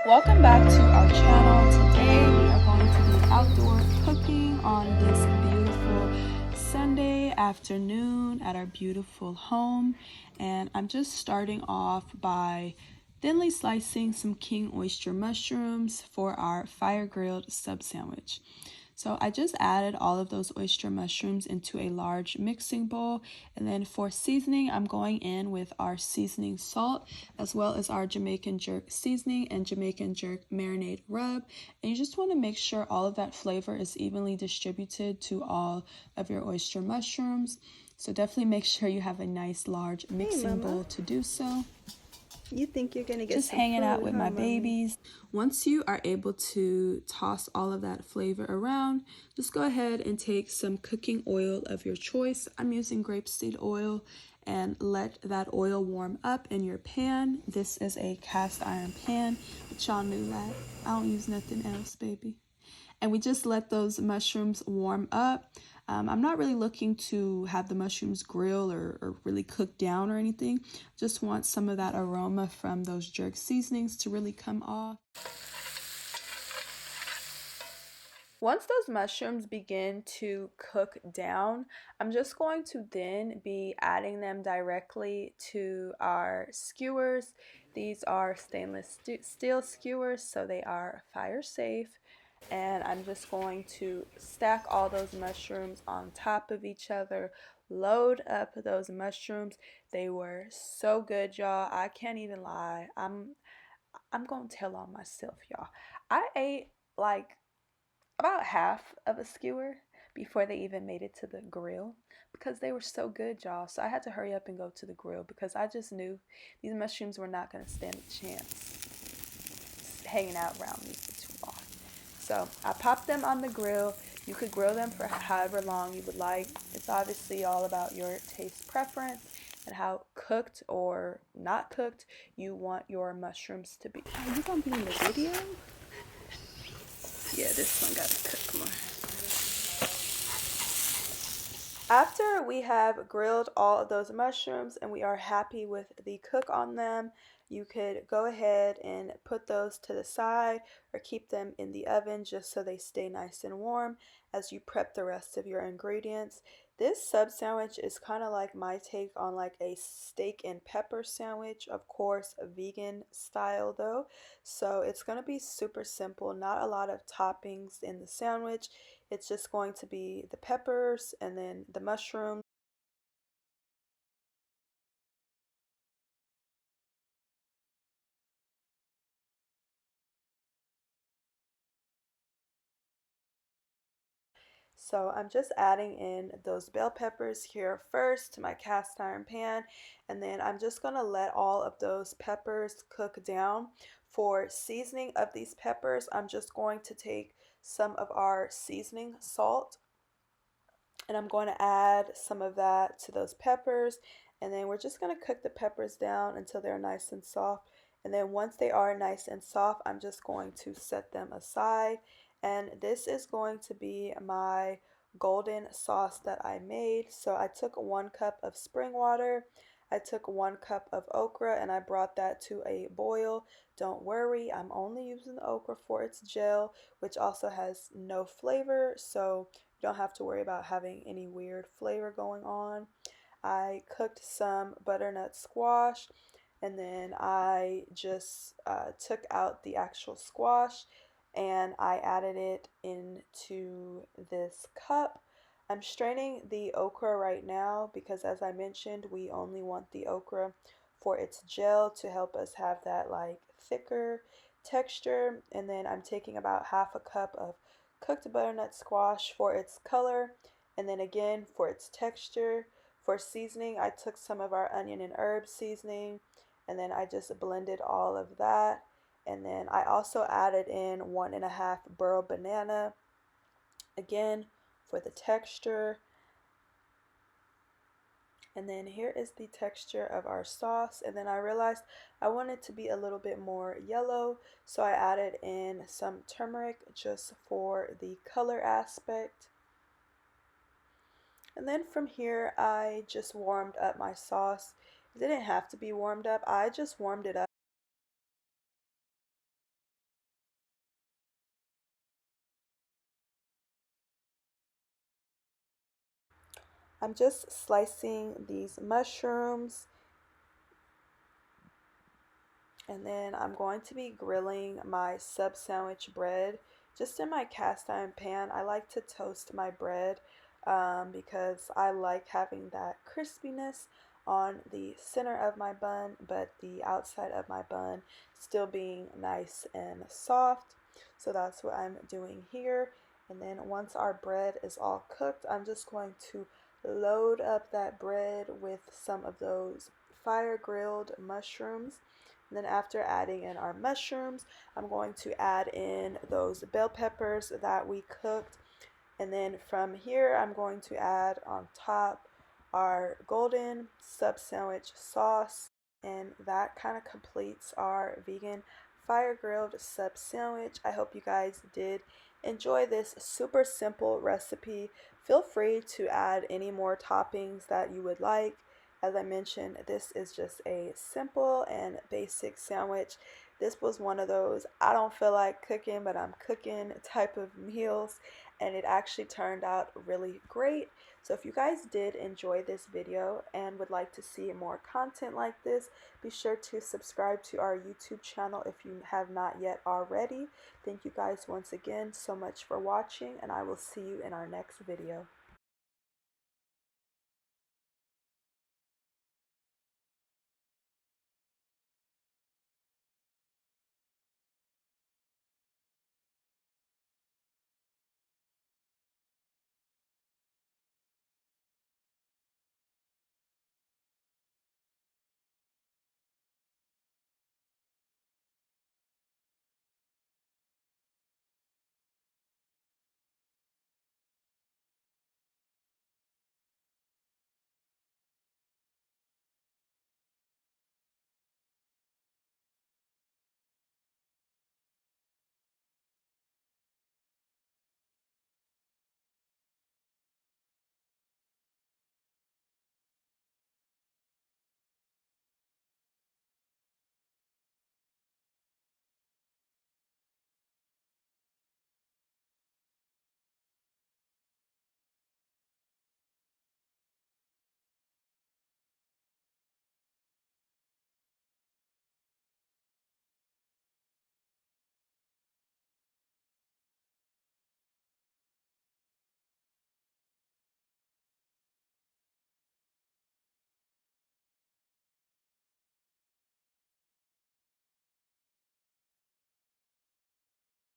Welcome back to our channel. Today we are going to be outdoor cooking on this beautiful Sunday afternoon at our beautiful home, and I'm just starting off by thinly slicing some king oyster mushrooms for our fire grilled sub sandwich. So I just added all of those oyster mushrooms into a large mixing bowl, and then for seasoning I'm going in with our seasoning salt as well as our Jamaican jerk seasoning and Jamaican jerk marinade rub. And you just want to make sure all of that flavor is evenly distributed to all of your oyster mushrooms. So definitely make sure you have a nice large mixing bowl to do so. You think you're gonna get just some hanging food, out with my Mommy? babies. Once you are able to toss all of that flavor around, just go ahead and take some cooking oil of your choice. I'm using grapeseed oil, and let that oil warm up in your pan. This is a cast iron pan, but y'all knew that. I don't use nothing else, baby. And we just let those mushrooms warm up. I'm not really looking to have the mushrooms grill or really cook down or anything. Just want some of that aroma from those jerk seasonings to really come off. Once those mushrooms begin to cook down, I'm just going to then be adding them directly to our skewers. These are stainless steel skewers, so they are fire safe. And I'm just going to stack all those mushrooms on top of each other, load up those mushrooms. They were so good, y'all. I can't even lie. I'm gonna tell on myself, y'all. I ate like about half of a skewer before they even made it to the grill because they were so good, y'all. So I had to hurry up and go to the grill because I just knew these mushrooms were not going to stand a chance hanging out around me for too long. So I popped them on the grill. You could grill them for however long you would like. It's obviously all about your taste preference and how cooked or not cooked you want your mushrooms to be. Are you gonna be in the video? Yeah, this one gotta cook more. After we have grilled all of those mushrooms and we are happy with the cook on them, you could go ahead and put those to the side or keep them in the oven just so they stay nice and warm as you prep the rest of your ingredients. This sub sandwich is kind of like my take on like a steak and pepper sandwich, of course, a vegan style though. So it's going to be super simple, not a lot of toppings in the sandwich. It's just going to be the peppers and then the mushrooms. So I'm just adding in those bell peppers here first to my cast iron pan, and then I'm just going to let all of those peppers cook down. For seasoning of these peppers, I'm just going to take some of our seasoning salt, and I'm going to add some of that to those peppers, and then we're just going to cook the peppers down until they're nice and soft. And then once they are nice and soft, I'm just going to set them aside. And this is going to be my golden sauce that I made. So I took 1 cup of spring water, I took 1 cup of okra, and I brought that to a boil. Don't worry, I'm only using the okra for its gel, which also has no flavor, so you don't have to worry about having any weird flavor going on. I cooked some butternut squash, and then I just took out the actual squash and I added it into this cup. I'm straining the okra right now because, as I mentioned, we only want the okra for its gel to help us have that like thicker texture. And then I'm taking about half a cup of cooked butternut squash for its color, and then again for its texture. For seasoning, I took some of our onion and herb seasoning, and then I just blended all of that. And then I also added in 1.5 Burro Banana, again for the texture. And then here is the texture of our sauce. And then I realized I wanted to be a little bit more yellow, so I added in some turmeric just for the color aspect. And then from here, I just warmed up my sauce. It didn't have to be warmed up, I just warmed it up. I'm just slicing these mushrooms, and then I'm going to be grilling my sub sandwich bread just in my cast iron pan. I like to toast my bread because I like having that crispiness on the center of my bun, but the outside of my bun still being nice and soft. So that's what I'm doing here. And then once our bread is all cooked, I'm just going to load up that bread with some of those fire grilled mushrooms. And then after adding in our mushrooms, I'm going to add in those bell peppers that we cooked. And then from here, I'm going to add on top our golden sub sandwich sauce. And that kind of completes our vegan fire grilled sub sandwich. I hope you guys did enjoy this super simple recipe. Feel free to add any more toppings that you would like. As I mentioned, this is just a simple and basic sandwich. This was one of those I don't feel like cooking, but I'm cooking type of meals, and it actually turned out really great. So if you guys did enjoy this video and would like to see more content like this, be sure to subscribe to our YouTube channel if you have not yet already. Thank you guys once again so much for watching, and I will see you in our next video.